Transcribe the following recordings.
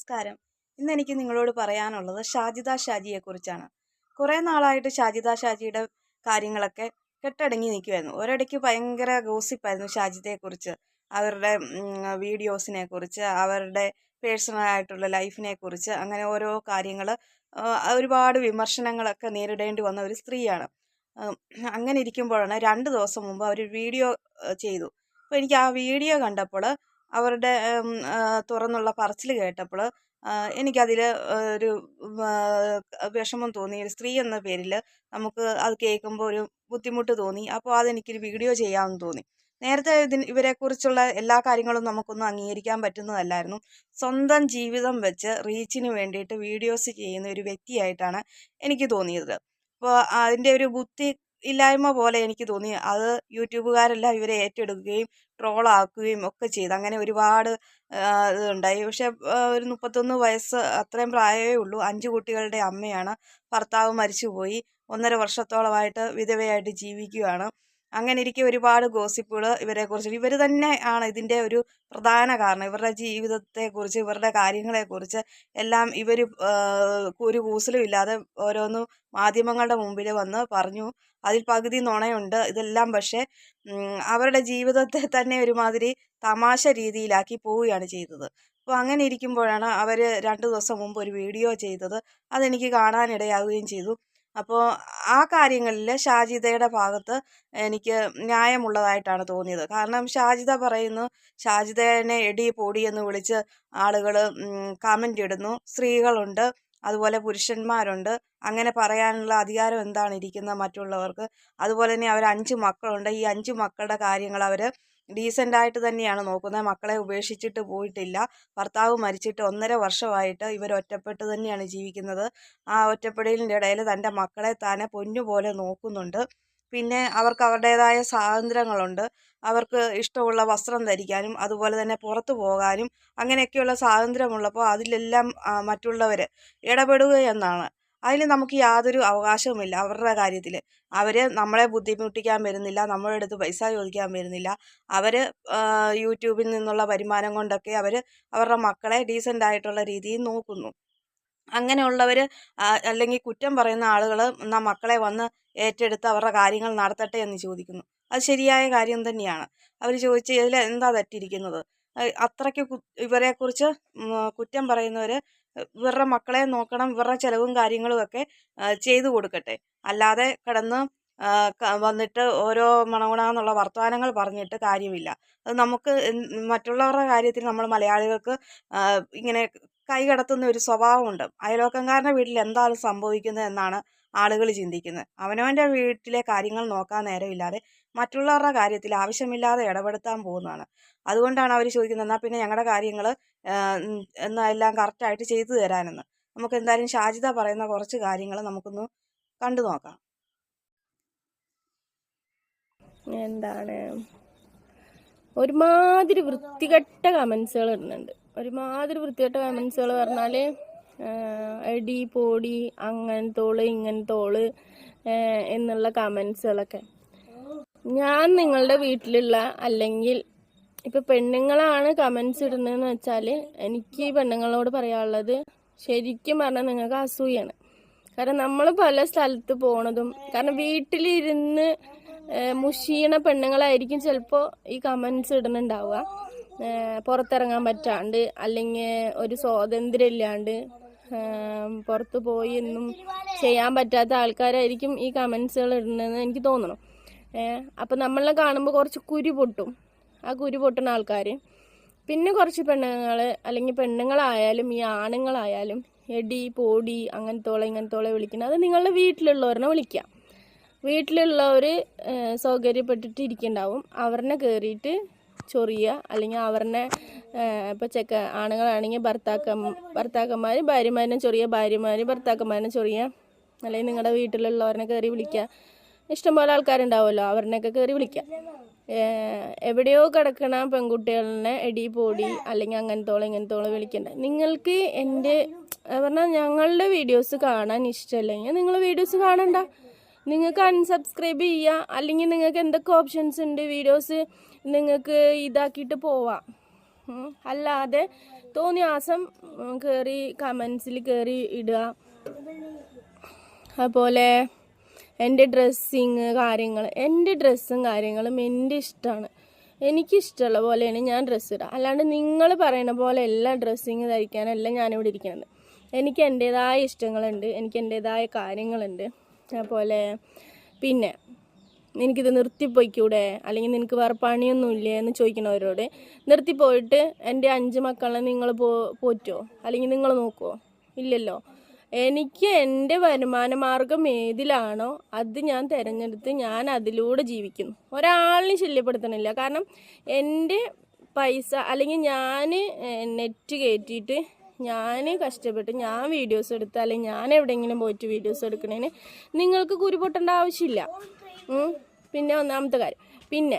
നമസ്കാരം. ഇന്ന് എനിക്ക് നിങ്ങളോട് പറയാനുള്ളത് ഷാജിദ ഷാജിയെക്കുറിച്ചാണ്. കുറേ നാളായിട്ട് ഷാജിദ ഷാജിയുടെ കാര്യങ്ങളൊക്കെ കെട്ടടങ്ങി നിൽക്കുമായിരുന്നു. ഒരിടയ്ക്ക് ഭയങ്കര ഗോസിപ്പായിരുന്നു ഷാജിദയെക്കുറിച്ച്. അവരുടെ വീഡിയോസിനെക്കുറിച്ച്, അവരുടെ പേഴ്സണലായിട്ടുള്ള ലൈഫിനെക്കുറിച്ച്, അങ്ങനെ ഓരോ കാര്യങ്ങൾ ഒരുപാട് വിമർശനങ്ങളൊക്കെ നേരിടേണ്ടി വന്ന ഒരു സ്ത്രീയാണ്. അങ്ങനെ ഇരിക്കുമ്പോഴാണ് 2 ദിവസം മുമ്പ് അവർ വീഡിയോ ചെയ്തു. അപ്പോൾ എനിക്ക് ആ വീഡിയോ കണ്ടപ്പോൾ അവരുടെ തുറന്നുള്ള പറച്ചിൽ കേട്ടപ്പോൾ എനിക്കതിൽ ഒരു വിഷമം തോന്നി. ഒരു സ്ത്രീ എന്ന പേരിൽ നമുക്ക് അത് കേൾക്കുമ്പോൾ ഒരു ബുദ്ധിമുട്ട് തോന്നി. അപ്പോൾ അതെനിക്കൊരു വീഡിയോ ചെയ്യാമെന്ന് തോന്നി. നേരത്തെ ഇവരെക്കുറിച്ചുള്ള എല്ലാ കാര്യങ്ങളും നമുക്കൊന്നും അംഗീകരിക്കാൻ പറ്റുന്നതല്ലായിരുന്നു. സ്വന്തം ജീവിതം വെച്ച് റീച്ചിന് വേണ്ടിയിട്ട് വീഡിയോസ് ചെയ്യുന്ന ഒരു വ്യക്തിയായിട്ടാണ് എനിക്ക് തോന്നിയത്. അപ്പോൾ അതിൻ്റെ ഒരു ബുദ്ധി ഇല്ലായ്മ പോലെ എനിക്ക് തോന്നി. അത് യൂട്യൂബുകാരെല്ലാം ഇവരെ ഏറ്റെടുക്കുകയും ട്രോളാക്കുകയും ഒക്കെ ചെയ്തു. അങ്ങനെ ഒരുപാട് ഇതുണ്ടായി. പക്ഷെ ഒരു 31 വയസ്സ് അത്രയും പ്രായമേ ഉള്ളൂ. 5 കുട്ടികളുടെ അമ്മയാണ്. ഭർത്താവ് മരിച്ചുപോയി. 1.5 വർഷത്തോളമായിട്ട് വിധവയായിട്ട് ജീവിക്കുകയാണ്. അങ്ങനെ ഇരിക്കെ ഒരുപാട് ഗോസിപ്പുകൾ ഇവരെക്കുറിച്ച്. ഇവർ തന്നെ ആണ് ഇതിൻ്റെ ഒരു പ്രധാന കാരണം. ഇവരുടെ ജീവിതത്തെക്കുറിച്ച്, ഇവരുടെ കാര്യങ്ങളെക്കുറിച്ച് എല്ലാം ഇവർ ഒരു കൂസലും ഇല്ലാതെ ഓരോന്ന് മാധ്യമങ്ങളുടെ മുമ്പിൽ വന്ന് പറഞ്ഞു. അതിൽ പകുതി നുണയുണ്ട്. ഇതെല്ലാം പക്ഷേ അവരുടെ ജീവിതത്തെ തന്നെ ഒരുമാതിരി തമാശ രീതിയിലാക്കി പോവുകയാണ് ചെയ്തത്. അപ്പോൾ അങ്ങനെ ഇരിക്കുമ്പോഴാണ് അവർ 2 ദിവസം മുമ്പ് ഒരു വീഡിയോ ചെയ്തത്. അതെനിക്ക് കാണാനിടയാവുകയും ചെയ്തു. അപ്പോൾ ആ കാര്യങ്ങളിൽ ഷാജിദയുടെ ഭാഗത്ത് എനിക്ക് ന്യായമുള്ളതായിട്ടാണ് തോന്നിയത്. കാരണം ഷാജിദ പറയുന്നു, ഷാജിദേനെ എടി പൊടി എന്ന് വിളിച്ച് ആളുകൾ കമൻ്റ് ഇടുന്നു. സ്ത്രീകളുണ്ട്, അതുപോലെ പുരുഷന്മാരുണ്ട്. അങ്ങനെ പറയാനുള്ള അധികാരം എന്താണ് ഇരിക്കുന്നത് മറ്റുള്ളവർക്ക്? അതുപോലെ തന്നെ അവർ 5 മക്കളുണ്ട്. ഈ 5 മക്കളുടെ കാര്യങ്ങൾ അവർ ഡീസൻ്റായിട്ട് തന്നെയാണ് നോക്കുന്നത്. മക്കളെ ഉപേക്ഷിച്ചിട്ട് പോയിട്ടില്ല. ഭർത്താവ് മരിച്ചിട്ട് 1.5 വർഷമായിട്ട് ഇവർ ഒറ്റപ്പെട്ട് തന്നെയാണ് ജീവിക്കുന്നത്. ആ ഒറ്റപ്പെടലിൻ്റെ ഇടയിൽ തൻ്റെ മക്കളെ താനെ പൊന്നുപോലെ നോക്കുന്നുണ്ട്. പിന്നെ അവർക്ക് അവരുടേതായ സ്വാതന്ത്ര്യങ്ങളുണ്ട്. അവർക്ക് ഇഷ്ടമുള്ള വസ്ത്രം ധരിക്കാനും അതുപോലെ തന്നെ പുറത്തു പോകാനും അങ്ങനെയൊക്കെയുള്ള സ്വാതന്ത്ര്യമുള്ളപ്പോൾ അതിലെല്ലാം മറ്റുള്ളവർ ഇടപെടുക എന്നാണ്. അതിൽ നമുക്ക് യാതൊരു അവകാശവുമില്ല അവരുടെ കാര്യത്തിൽ. അവർ നമ്മളെ ബുദ്ധിമുട്ടിക്കാൻ വരുന്നില്ല, നമ്മുടെ അടുത്ത് പൈസ ചോദിക്കാൻ വരുന്നില്ല. അവർ യൂട്യൂബിൽ നിന്നുള്ള വരുമാനം കൊണ്ടൊക്കെ അവർ അവരുടെ മക്കളെ ഡീസൻ്റായിട്ടുള്ള രീതിയിൽ നോക്കുന്നു. അങ്ങനെയുള്ളവർ അല്ലെങ്കിൽ കുറ്റം പറയുന്ന ആളുകൾ എന്നാൽ മക്കളെ വന്ന് ഏറ്റെടുത്ത് അവരുടെ കാര്യങ്ങൾ നടത്തട്ടെ എന്ന് ചോദിക്കുന്നു. അത് ശരിയായ കാര്യം തന്നെയാണ്. അവർ ചോദിച്ച് ഇതിൽ എന്താ തെറ്റിയിരിക്കുന്നത്? അത്രയ്ക്ക് ഇവരെക്കുറിച്ച് കുറ്റം പറയുന്നവർ ഇവരുടെ മക്കളെ നോക്കണം, ഇവരുടെ ചിലവും കാര്യങ്ങളും ഒക്കെ ചെയ്തു കൊടുക്കട്ടെ. അല്ലാതെ കിടന്ന് വന്നിട്ട് ഓരോ മണഗുണാന്നുള്ള വർത്തമാനങ്ങൾ പറഞ്ഞിട്ട് കാര്യമില്ല. അത് നമുക്ക് മറ്റുള്ളവരുടെ കാര്യത്തിൽ നമ്മൾ മലയാളികൾക്ക് ഇങ്ങനെ കൈകടത്തുന്ന ഒരു സ്വഭാവമുണ്ട്. അയൽവക്കംകാരൻ്റെ വീട്ടിൽ എന്താണ് സംഭവിക്കുന്നത് എന്നാണ് ആളുകൾ ചിന്തിക്കുന്നത്. അവനവൻ്റെ വീട്ടിലെ കാര്യങ്ങൾ നോക്കാൻ നേരമില്ലാതെ മറ്റുള്ളവരുടെ കാര്യത്തിൽ ആവശ്യമില്ലാതെ ഇടപെടുത്താൻ പോകുന്നതാണ്. അതുകൊണ്ടാണ് അവർ ചോദിക്കുന്നത്, എന്നാൽ പിന്നെ ഞങ്ങളുടെ കാര്യങ്ങൾ എന്നാൽ എല്ലാം കറക്റ്റായിട്ട് ചെയ്തു തരാനെന്ന്. നമുക്ക് എന്തായാലും ഷാജിദ പറയുന്ന കുറച്ച് കാര്യങ്ങൾ നമുക്കൊന്ന് കണ്ടു നോക്കാം. എന്താണ് ഒരുമാതിരി വൃത്തികെട്ട കമൻസുകൾ ഇടുന്നുണ്ട്. ഒരുമാതിരി വൃത്തികെട്ട കമൻസുകൾ പറഞ്ഞാൽ എടി പോടി അങ്ങനത്തോള് ഇങ്ങനത്തോള് എന്നുള്ള കമൻസുകളൊക്കെ. ഞാൻ നിങ്ങളുടെ വീട്ടിലുള്ള അല്ലെങ്കിൽ ഇപ്പം പെണ്ണുങ്ങളാണ് കമൻസ് ഇടുന്നതെന്ന് വെച്ചാൽ എനിക്ക് ഈ പെണ്ണുങ്ങളോട് പറയാനുള്ളത്, ശരിക്കും പറഞ്ഞാൽ നിങ്ങൾക്ക് അസൂയാണ്. കാരണം നമ്മൾ പല സ്ഥലത്ത് പോണതും, കാരണം വീട്ടിലിരുന്ന് മുഷീണ പെണ്ണുങ്ങളായിരിക്കും ചിലപ്പോൾ ഈ കമൻസ് ഇടുന്നുണ്ടാവുക. പുറത്തിറങ്ങാൻ പറ്റാണ്ട് അല്ലെങ്കിൽ ഒരു സ്വാതന്ത്ര്യം ഇല്ലാണ്ട് പുറത്ത് പോയി ഒന്നും ചെയ്യാൻ പറ്റാത്ത ആൾക്കാരായിരിക്കും ഈ കമൻസുകൾ ഇടുന്നതെന്ന് എനിക്ക് തോന്നണം. അപ്പം നമ്മളെ കാണുമ്പോൾ കുറച്ച് കുരു പൊട്ടും. ആ കുരു പൊട്ടുന്ന ആൾക്കാർ പിന്നെ കുറച്ച് പെണ്ണുങ്ങൾ അല്ലെങ്കിൽ പെണ്ണുങ്ങളായാലും ഈ ആണുങ്ങളായാലും എടി പോടി അങ്ങനത്തോളെ ഇങ്ങനത്തോളെ വിളിക്കണം. അത് നിങ്ങളുടെ വീട്ടിലുള്ളവരെ വിളിക്കാം. വീട്ടിലുള്ളവർ സൗകര്യപ്പെട്ടിട്ട് ഇരിക്കുന്നുണ്ടാവും. അവരെ കയറിയിട്ട് ചൊറിയുക, അല്ലെങ്കിൽ അവരെ ഇപ്പോൾ ആണുങ്ങളാണെങ്കിൽ ഭർത്താക്കന്മാർ ഭാര്യമാരിനെ ചൊറിയുക, ഭാര്യമാർ ഭർത്താക്കന്മാരിനെ ചൊറിയുക, അല്ലെങ്കിൽ നിങ്ങളുടെ വീട്ടിലുള്ളവരെ കയറി വിളിക്കുക. ഇഷ്ടംപോലെ ആൾക്കാരുണ്ടാവുമല്ലോ, അവരെയൊക്കെ കയറി വിളിക്കുക. എവിടെയോ കിടക്കണ പെൺകുട്ടികളെ എടി പോടി അല്ലെങ്കിൽ അങ്ങനത്തോളം വിളിക്കണ്ട. നിങ്ങൾക്ക് എൻ്റെ പറഞ്ഞാൽ ഞങ്ങളുടെ വീഡിയോസ് കാണാൻ ഇഷ്ടമല്ലെങ്കിൽ നിങ്ങൾ വീഡിയോസ് കാണണ്ട. നിങ്ങൾക്ക് അൺസബ്സ്ക്രൈബ് ചെയ്യുക, അല്ലെങ്കിൽ നിങ്ങൾക്ക് എന്തൊക്കെ ഓപ്ഷൻസ് ഉണ്ട് വീഡിയോസ് നിങ്ങൾക്ക് ഇതാക്കിയിട്ട് പോവാം. അല്ലാതെ തോന്നിയാസം കയറി കമൻസിൽ കയറി ഇടുക. അതുപോലെ എൻ്റെ ഡ്രസ്സിങ് കാര്യങ്ങൾ, എൻ്റെ ഡ്രസ്സും കാര്യങ്ങളും എൻ്റെ ഇഷ്ടമാണ്. എനിക്കിഷ്ടമുള്ള പോലെയാണ് ഞാൻ ഡ്രസ്സ് ഇടുക. അല്ലാണ്ട് നിങ്ങൾ പറയുന്ന പോലെ എല്ലാ ഡ്രസ്സിങ് ധരിക്കാനല്ല ഞാനിവിടെ ഇരിക്കുന്നത്. എനിക്ക് എൻ്റേതായ ഇഷ്ടങ്ങളുണ്ട്, എനിക്ക് എൻ്റേതായ കാര്യങ്ങളുണ്ട്. അതുപോലെ പിന്നെ എനിക്കിത് നിർത്തിപ്പോയിക്കൂടെ, അല്ലെങ്കിൽ നിനക്ക് വേറെ പണിയൊന്നുമില്ലേ എന്ന് ചോദിക്കുന്നവരോട്, നിർത്തിപ്പോയിട്ട് എൻ്റെ 5 മക്കളെ നിങ്ങൾ പോറ്റുമോ അല്ലെങ്കിൽ നിങ്ങൾ നോക്കുമോ? ഇല്ലല്ലോ. എനിക്ക് എൻ്റെ വരുമാന മാർഗം ഏതിലാണോ അത് ഞാൻ തിരഞ്ഞെടുത്ത് ഞാൻ അതിലൂടെ ജീവിക്കുന്നു. ഒരാളിനെ ശല്യപ്പെടുത്തണില്ല. കാരണം എൻ്റെ പൈസ അല്ലെങ്കിൽ ഞാൻ നെറ്റ് കയറ്റിയിട്ട് ഞാൻ കഷ്ടപ്പെട്ട് ഞാൻ വീഡിയോസ് എടുത്ത് അല്ലെങ്കിൽ ഞാൻ എവിടെയെങ്കിലും പോയിട്ട് വീഡിയോസ് എടുക്കണേന് നിങ്ങൾക്ക് കുരു പൊട്ടേണ്ട ആവശ്യമില്ല. പിന്നെ ഒന്നാമത്തെ കാര്യം, പിന്നെ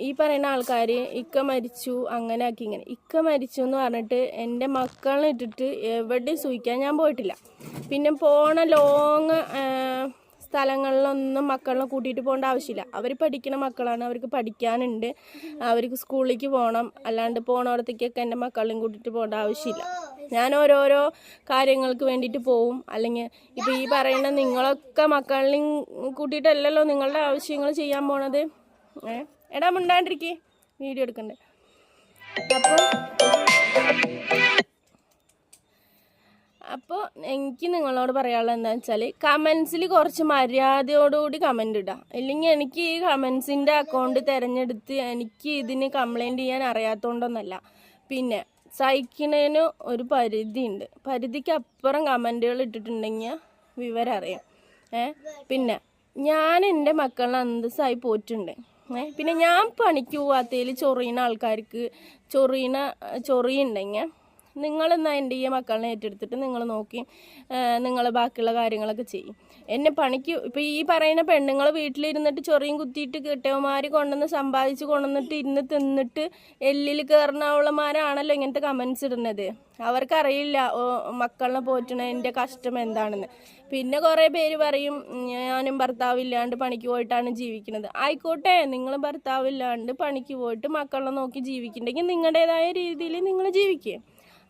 ഈ പറയുന്ന ആൾക്കാർ ഇക്ക മരിച്ചു അങ്ങനെ ആക്കി ഇങ്ങനെ, ഇക്ക മരിച്ചു എന്ന് പറഞ്ഞിട്ട് എൻ്റെ മക്കളെ ഇട്ടിട്ട് എവിടെയും സൂഹിക്കാൻ ഞാൻ പോയിട്ടില്ല. പിന്നെ പോണ ലോങ് സ്ഥലങ്ങളിലൊന്നും മക്കളെ കൂട്ടിയിട്ട് പോകേണ്ട ആവശ്യമില്ല. അവർ പഠിക്കുന്ന മക്കളാണ്, അവർക്ക് പഠിക്കാനുണ്ട്, അവർക്ക് സ്കൂളിലേക്ക് പോകണം. അല്ലാണ്ട് പോണോടത്തേക്കൊക്കെ എൻ്റെ മക്കളെയും കൂട്ടിയിട്ട് പോകേണ്ട ആവശ്യമില്ല. ഞാൻ ഓരോരോ കാര്യങ്ങൾക്ക് വേണ്ടിയിട്ട് പോവും. അല്ലെങ്കിൽ ഇപ്പോൾ ഈ പറയുന്ന നിങ്ങളൊക്കെ മക്കളെയും കൂട്ടിയിട്ടല്ലല്ലോ നിങ്ങളുടെ ആവശ്യങ്ങൾ ചെയ്യാൻ പോണത്. എടാ മിണ്ടാണ്ടിരിക്കേ, വീഡിയോ എടുക്കണ്ടേ. അപ്പോൾ എനിക്ക് നിങ്ങളോട് പറയാനുള്ളത് എന്താണെന്ന് വെച്ചാൽ, കമൻസിൽ കുറച്ച് മര്യാദയോടുകൂടി കമൻ്റ് ഇടുക. ഇല്ലെങ്കിൽ എനിക്ക് ഈ കമൻസിൻ്റെ അക്കൗണ്ട് തിരഞ്ഞെടുത്ത് എനിക്ക് ഇതിന് കംപ്ലൈൻറ്റ് ചെയ്യാൻ അറിയാത്തതുകൊണ്ടൊന്നല്ല. പിന്നെ സഹിക്കുന്നതിന് ഒരു പരിധിയുണ്ട്. പരിധിക്കപ്പുറം കമൻറ്റുകൾ ഇട്ടിട്ടുണ്ടെങ്കിൽ വിവരം അറിയാം. പിന്നെ ഞാൻ എൻ്റെ മക്കളെ അന്തസ്സായി പോയിട്ടുണ്ട്. പിന്നെ ഞാൻ പണിക്ക് പോവാത്തതിൽ ചൊറിയുന്ന ആൾക്കാർക്ക് ചൊറിയുണ്ടെങ്കിൽ നിങ്ങളെന്നാൽ എൻ്റെ ഈ മക്കളെ ഏറ്റെടുത്തിട്ട് നിങ്ങൾ നോക്കി നിങ്ങൾ ബാക്കിയുള്ള കാര്യങ്ങളൊക്കെ ചെയ്യും. എന്നെ പണിക്ക് ഇപ്പോൾ ഈ പറയുന്ന പെണ്ണുങ്ങൾ വീട്ടിലിരുന്നിട്ട് ചൊറിയും കുത്തിയിട്ട് കെട്ടിയവന്മാർ കൊണ്ടുവന്ന് സമ്പാദിച്ച് കൊണ്ടുവന്നിട്ട് ഇരുന്ന് തിന്നിട്ട് എല്ലിൽ കയറുന്നവളമാരാണല്ലോ ഇങ്ങനത്തെ കമൻസ് ഇടുന്നത്. അവർക്കറിയില്ല മക്കളെ പോറ്റണതിൻ്റെ കഷ്ടം എന്താണെന്ന്. പിന്നെ കുറേ പേര് പറയും ഞാനും ഭർത്താവില്ലാണ്ട് പണിക്ക് പോയിട്ടാണ് ജീവിക്കുന്നത്. ആയിക്കോട്ടെ, നിങ്ങൾ ഭർത്താവില്ലാണ്ട് പണിക്ക് പോയിട്ട് മക്കളെ നോക്കി ജീവിക്കുന്നുണ്ടെങ്കിൽ നിങ്ങളുടേതായ രീതിയിൽ നിങ്ങൾ ജീവിക്കുക.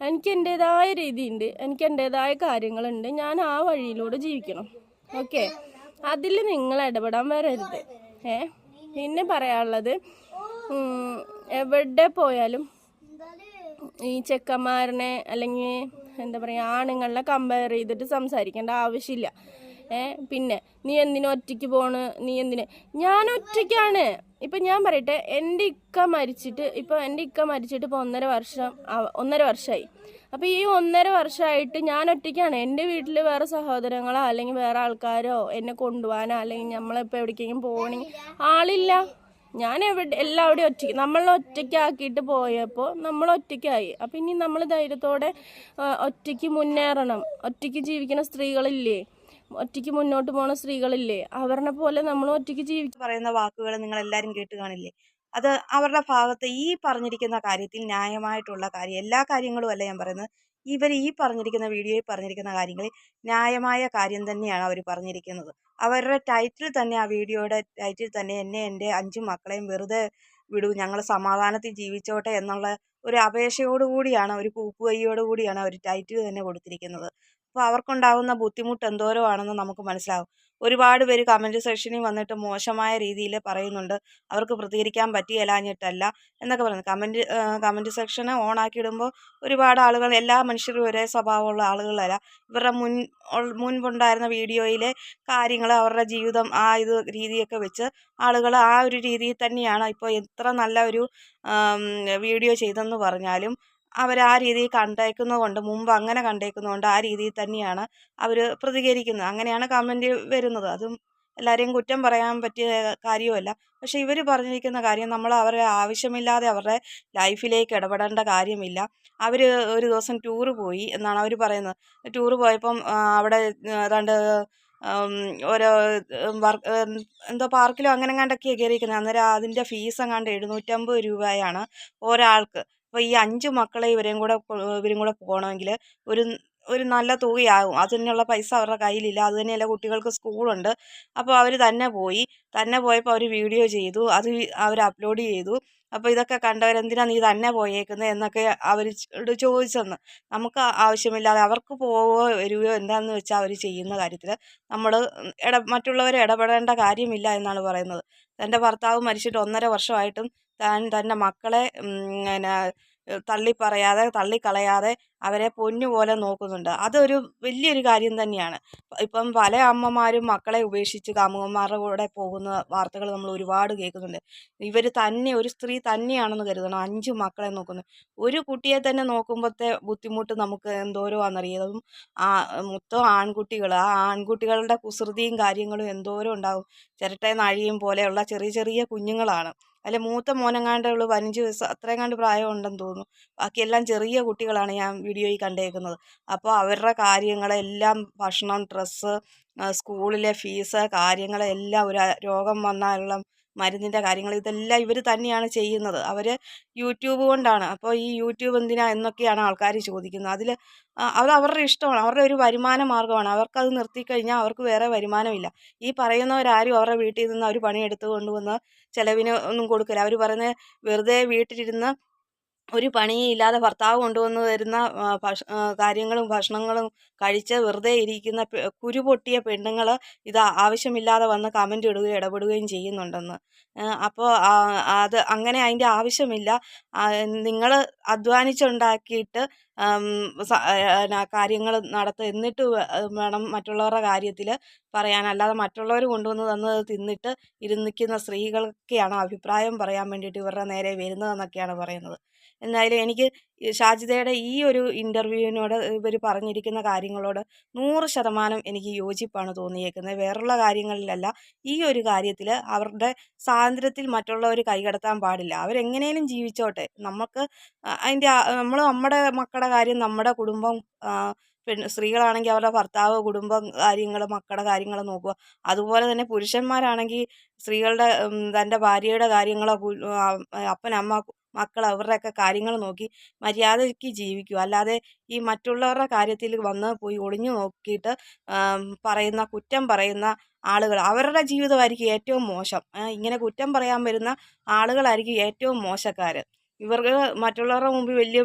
എനിക്ക് എൻ്റേതായ രീതിയുണ്ട്, എനിക്ക് എൻ്റേതായ കാര്യങ്ങളുണ്ട്, ഞാൻ ആ വഴിയിലൂടെ ജീവിക്കണം. ഓക്കെ, അതിൽ നിങ്ങൾ ഇടപെടാൻ വരരുത്. പിന്നെ പറയാനുള്ളത്, എവിടെ പോയാലും ഈ ചെക്കന്മാരനെ അല്ലെങ്കിൽ എന്താ പറയുക ആണുങ്ങളെ കമ്പയർ ചെയ്തിട്ട് സംസാരിക്കേണ്ട ആവശ്യമില്ല. പിന്നെ നീ എന്തിനു ഒറ്റയ്ക്ക് പോണ്, നീ എന്തിന്, ഞാൻ ഒറ്റയ്ക്കാണ്. ഇപ്പം ഞാൻ പറയട്ടെ, എൻ്റെ ഇക്ക മരിച്ചിട്ട് ഇപ്പോൾ 1.5 വർഷമായി. അപ്പോൾ ഈ 1.5 വർഷമായിട്ട് ഞാൻ ഒറ്റയ്ക്കാണ്. എൻ്റെ വീട്ടിൽ വേറെ സഹോദരങ്ങളോ അല്ലെങ്കിൽ വേറെ ആൾക്കാരോ എന്നെ കൊണ്ടുപോകാനോ അല്ലെങ്കിൽ നമ്മളിപ്പോൾ എവിടേക്കെങ്കിലും പോകണമെങ്കിൽ ആളില്ല. ഞാൻ എല്ലാവിടെയും ഒറ്റയ്ക്ക്, നമ്മളെ ഒറ്റയ്ക്കാക്കിയിട്ട് പോയപ്പോൾ നമ്മൾ ഒറ്റയ്ക്കായി. അപ്പം ഇനി നമ്മൾ ധൈര്യത്തോടെ ഒറ്റയ്ക്ക് മുന്നേറണം. ഒറ്റയ്ക്ക് ജീവിക്കുന്ന സ്ത്രീകളില്ലേ, ഒറ്റയ്ക്ക് മുന്നോട്ട് പോണ സ്ത്രീകളില്ലേ, അവരുടെ പോലെ നമ്മൾ ഒറ്റയ്ക്ക് പറയുന്ന വാക്കുകൾ നിങ്ങൾ എല്ലാവരും കേട്ട് കാണില്ലേ? അത് അവരുടെ ഭാഗത്ത് ഈ പറഞ്ഞിരിക്കുന്ന കാര്യത്തിൽ ന്യായമായിട്ടുള്ള കാര്യം, എല്ലാ കാര്യങ്ങളും അല്ല ഞാൻ പറയുന്നത്, ഇവർ ഈ പറഞ്ഞിരിക്കുന്ന വീഡിയോയിൽ പറഞ്ഞിരിക്കുന്ന കാര്യങ്ങളിൽ ന്യായമായ കാര്യം തന്നെയാണ് അവർ പറഞ്ഞിരിക്കുന്നത്. അവരുടെ ടൈറ്റിൽ തന്നെ, ആ വീഡിയോയുടെ ടൈറ്റിൽ തന്നെ, എന്നെ എൻ്റെ 5 മക്കളെയും വെറുതെ വിടൂ, ഞങ്ങൾ സമാധാനത്തിൽ ജീവിച്ചോട്ടെ എന്നുള്ള ഒരു അപേക്ഷയോടുകൂടിയാണ്, ഒരു കൂപ്പുകൈയോടുകൂടിയാണ് അവർ ടൈറ്റിൽ തന്നെ കൊടുത്തിരിക്കുന്നത്. അപ്പോൾ അവർക്കുണ്ടാകുന്ന ബുദ്ധിമുട്ട് എന്തോരോ ആണെന്ന് നമുക്ക് മനസ്സിലാവും. ഒരുപാട് പേര് കമൻറ്റ് സെക്ഷനിൽ വന്നിട്ട് മോശമായ രീതിയിൽ പറയുന്നുണ്ട്, അവർക്ക് പ്രതികരിക്കാൻ പറ്റിയില്ലാഞ്ഞിട്ടല്ല എന്നൊക്കെ പറയുന്നത്. കമൻറ്റ് സെക്ഷൻ ഓണാക്കിയിടുമ്പോൾ ഒരുപാട് ആളുകൾ, എല്ലാ മനുഷ്യരും ഒരേ സ്വഭാവമുള്ള ആളുകളല്ല. ഇവരുടെ മുൻപുണ്ടായിരുന്ന വീഡിയോയിലെ കാര്യങ്ങൾ, അവരുടെ ജീവിതം, ആ രീതിയൊക്കെ വെച്ച് ആളുകൾ ആ ഒരു രീതിയിൽ തന്നെയാണ്. ഇപ്പോൾ എത്ര നല്ല ഒരു വീഡിയോ ചെയ്തെന്ന് പറഞ്ഞാലും അവർ ആ രീതിയിൽ കണ്ടേക്കുന്നതുകൊണ്ട്, മുമ്പ് അങ്ങനെ കണ്ടേക്കുന്നതുകൊണ്ട് ആ രീതിയിൽ തന്നെയാണ് അവർ പ്രതികരിക്കുന്നത്. അങ്ങനെയാണ് കമൻറ്റ് വരുന്നത്. അതും എല്ലാവരെയും കുറ്റം പറയാൻ പറ്റിയ കാര്യവുമല്ല. പക്ഷേ ഇവർ പറഞ്ഞിരിക്കുന്ന കാര്യം, നമ്മൾ അവരെ ആവശ്യമില്ലാതെ അവരുടെ ലൈഫിലേക്ക് ഇടപെടേണ്ട കാര്യമില്ല. അവർ ഒരു ദിവസം ടൂറ് പോയി എന്നാണ് അവർ പറയുന്നത്. ടൂറ് പോയപ്പം അവിടെ ഏതാണ്ട് ഓരോ എന്തോ പാർക്കിലോ അങ്ങനെ എങ്ങാണ്ടൊക്കെയാണ് കയറിയിരിക്കുന്നത്. അന്നേരം അതിൻ്റെ ഫീസ് എങ്ങാണ്ട് 750 രൂപയാണ് ഒരാൾക്ക്. അപ്പോൾ ഈ 5 മക്കളെ ഇവരും കൂടെ പോകണമെങ്കിൽ ഒരു ഒരു നല്ല തുകയാകും. അതിനുള്ള പൈസ അവരുടെ കയ്യിലില്ല. അത് തന്നെയല്ല, കുട്ടികൾക്ക് സ്കൂളുണ്ട്. അപ്പോൾ അവർ തന്നെ പോയപ്പോൾ അവർ വീഡിയോ ചെയ്തു. അത് അവർ അപ്ലോഡ് ചെയ്തു. അപ്പോൾ ഇതൊക്കെ കണ്ടവരെന്തിനാ നീ തന്നെ പോയേക്കുന്നത് എന്നൊക്കെ അവർ ചോദിച്ചെന്ന്. നമുക്ക് ആവശ്യമില്ലാതെ അവർക്ക് പോവോ വരുകയോ എന്താണെന്ന് വെച്ചാൽ അവർ ചെയ്യുന്ന കാര്യത്തിൽ നമ്മൾ മറ്റുള്ളവരെ ഇടപെടേണ്ട കാര്യമില്ല എന്നാണ് പറയുന്നത്. തൻ്റെ ഭർത്താവ് മരിച്ചിട്ട് 1.5 വർഷമായിട്ടും താൻ തൻ്റെ മക്കളെ പിന്നെ തള്ളിക്കളയാതെ അവരെ പൊന്നുപോലെ നോക്കുന്നുണ്ട്. അതൊരു വലിയൊരു കാര്യം തന്നെയാണ്. ഇപ്പം പല അമ്മമാരും മക്കളെ ഉപേക്ഷിച്ച് കാമുകന്മാരുടെ കൂടെ പോകുന്ന വാർത്തകൾ നമ്മൾ ഒരുപാട് കേൾക്കുന്നുണ്ട്. ഒരു സ്ത്രീ തന്നെയാണെന്ന് കരുതണം 5 മക്കളെ നോക്കുന്നത്. ഒരു കുട്ടിയെ തന്നെ നോക്കുമ്പോഴത്തെ ബുദ്ധിമുട്ട് നമുക്ക് എന്തോരമാണെന്നറിയാം. അതും മൊത്തം ആൺകുട്ടികൾ. ആ ആൺകുട്ടികളുടെ കുസൃതിയും കാര്യങ്ങളും എന്തോരം ഉണ്ടാകും. ചിരട്ടയിൽ നിന്ന് അഴിയും പോലെയുള്ള ചെറിയ ചെറിയ കുഞ്ഞുങ്ങളാണ്. അതിൽ മൂത്ത മോനെങ്ങാണ്ടേ ഉള്ളൂ 15 വയസ്സ്, അത്രയെങ്ങാണ്ട് പ്രായം ഉണ്ടെന്ന് തോന്നുന്നു. ബാക്കിയെല്ലാം ചെറിയ കുട്ടികളാണ് ഞാൻ വീഡിയോയിൽ കണ്ടേക്കുന്നത്. അപ്പോൾ അവരുടെ കാര്യങ്ങളെല്ലാം ഭക്ഷണം, ഡ്രസ്സ്, സ്കൂളിലെ ഫീസ്, കാര്യങ്ങളെല്ലാം ഒരു രോഗം വന്നാലുള്ള മരുന്നിൻ്റെ കാര്യങ്ങൾ, ഇതെല്ലാം ഇവർ തന്നെയാണ് ചെയ്യുന്നത്. അവർ യൂട്യൂബ് കൊണ്ടാണ്. അപ്പോൾ ഈ യൂട്യൂബ് എന്തിനാ എന്നൊക്കെയാണ് ആൾക്കാർ ചോദിക്കുന്നത്. അത് അവരുടെ ഇഷ്ടമാണ്, അവരുടെ ഒരു വരുമാന മാർഗ്ഗമാണ്. അവർക്കത് നിർത്തിക്കഴിഞ്ഞാൽ അവർക്ക് വേറെ വരുമാനമില്ല. ഈ പറയുന്നവരാരും അവരുടെ വീട്ടിൽ നിന്ന് അവർ പണിയെടുത്ത് കൊണ്ടുവന്ന് ചിലവിന് ഒന്നും കൊടുക്കില്ല. അവർ പറയുന്നത് വെറുതെ വീട്ടിലിരുന്ന് ഒരു പണിയില്ലാതെ ഭർത്താവ് കൊണ്ടുവന്ന് തരുന്ന കാര്യങ്ങളും ഭക്ഷണങ്ങളും കഴിച്ച് വെറുതെ ഇരിക്കുന്ന കുരു പൊട്ടിയ പെണ്ണുങ്ങൾ ഇത് ആവശ്യമില്ലാതെ വന്ന് കമൻ്റ് ഇടുകയും ഇടപെടുകയും ചെയ്യുന്നുണ്ടെന്ന്. അപ്പോൾ അത് അങ്ങനെ അതിൻ്റെ ആവശ്യമില്ല. നിങ്ങൾ അധ്വാനിച്ചുണ്ടാക്കിയിട്ട് കാര്യങ്ങൾ എന്നിട്ട് വേണം മറ്റുള്ളവരുടെ കാര്യത്തിൽ പറയാൻ. അല്ലാതെ മറ്റുള്ളവർ കൊണ്ടുവന്ന് തന്നത് തിന്നിട്ട് ഇരുന്നിക്കുന്ന സ്ത്രീകൾക്കൊക്കെയാണ് അഭിപ്രായം പറയാൻ വേണ്ടിയിട്ട് ഇവരുടെ നേരെ വരുന്നതെന്നൊക്കെയാണ് പറയുന്നത്. എന്തായാലും എനിക്ക് ഷാജിദയുടെ ഈ ഒരു ഇൻ്റർവ്യൂവിനോട് ഇവർ പറഞ്ഞിരിക്കുന്ന കാര്യങ്ങളോട് 100% എനിക്ക് യോജിപ്പാണ് തോന്നിയേക്കുന്നത്. വേറുള്ള കാര്യങ്ങളിലല്ല, ഈ ഒരു കാര്യത്തിൽ അവരുടെ സ്വാതന്ത്ര്യത്തിൽ മറ്റുള്ളവർ കൈകടത്താൻ പാടില്ല. അവരെങ്ങനെയും ജീവിച്ചോട്ടെ. നമുക്ക് നമ്മുടെ മക്കളുടെ കാര്യം, നമ്മുടെ കുടുംബം, സ്ത്രീകളാണെങ്കിൽ അവരുടെ ഭർത്താവ്, കുടുംബം കാര്യങ്ങൾ, മക്കളുടെ കാര്യങ്ങൾ നോക്കുക. അതുപോലെ തന്നെ പുരുഷന്മാരാണെങ്കിൽ തൻ്റെ ഭാര്യയുടെ കാര്യങ്ങളോ അപ്പൻ, അമ്മ, മക്കൾ, അവരുടെയൊക്കെ കാര്യങ്ങൾ നോക്കി മര്യാദയ്ക്ക് ജീവിക്കുക. അല്ലാതെ ഈ മറ്റുള്ളവരുടെ കാര്യത്തിൽ പോയി ഒളിഞ്ഞു നോക്കിയിട്ട് കുറ്റം പറയുന്ന ആളുകൾ, അവരുടെ ജീവിതമായിരിക്കും ഏറ്റവും മോശം. ഇങ്ങനെ കുറ്റം പറയാൻ വരുന്ന ആളുകളായിരിക്കും ഏറ്റവും മോശക്കാർ. ഇവർക്ക് മറ്റുള്ളവരുടെ മുമ്പിൽ വലിയ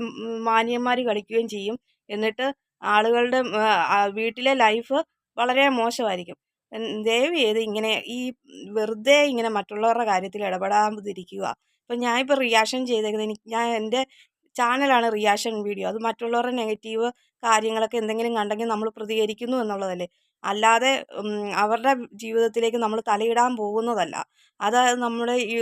മാന്യന്മാർ കളിക്കുകയും ചെയ്യും. എന്നിട്ട് ആളുകളുടെ വീട്ടിലെ ലൈഫ് വളരെ മോശമായിരിക്കും. ദയവ് ചെയ്ത് വെറുതെ ഇങ്ങനെ മറ്റുള്ളവരുടെ കാര്യത്തിൽ ഇടപെടാതിരിക്കുക. ഇപ്പം ഞാനിപ്പോൾ റിയാക്ഷൻ ചെയ്തേക്കുന്നത്, ഞാൻ എൻ്റെ ചാനലാണ് റിയാക്ഷൻ വീഡിയോ. അത് മറ്റുള്ളവരുടെ നെഗറ്റീവ് കാര്യങ്ങളൊക്കെ എന്തെങ്കിലും കണ്ടെങ്കിൽ നമ്മൾ പ്രതികരിക്കുന്നു എന്നുള്ളതല്ലേ. അല്ലാതെ അവരുടെ ജീവിതത്തിലേക്ക് നമ്മൾ തലയിടാൻ പോകുന്നതല്ല. അത് നമ്മുടെ ഈ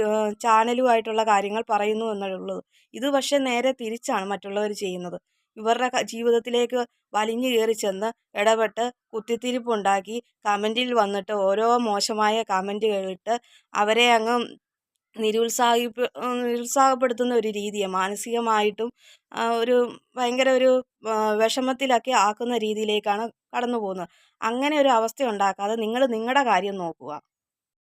ചാനലുമായിട്ടുള്ള കാര്യങ്ങൾ പറയുന്നു എന്നുള്ളത്. ഇത് പക്ഷേ നേരെ തിരിച്ചാണ് മറ്റുള്ളവർ ചെയ്യുന്നത്. ഇവരുടെ ജീവിതത്തിലേക്ക് വലിഞ്ഞു കയറി ചെന്ന് ഇടപെട്ട് കുത്തിത്തിരിപ്പുണ്ടാക്കി കമൻറ്റിൽ വന്നിട്ട് ഓരോ മോശമായ കമൻറ്റുകളിട്ട് അവരെ അങ്ങ് നിരുത്സാഹപ്പെടുത്തുന്ന ഒരു രീതിയാണ്. മാനസികമായിട്ടും ഭയങ്കര ഒരു വിഷമത്തിലൊക്കെ ആക്കുന്ന രീതിയിലേക്കാണ് കടന്നു പോകുന്നത്. അങ്ങനെ ഒരു അവസ്ഥ ഉണ്ടാക്കാതെ നിങ്ങൾ നിങ്ങളുടെ കാര്യം നോക്കുക.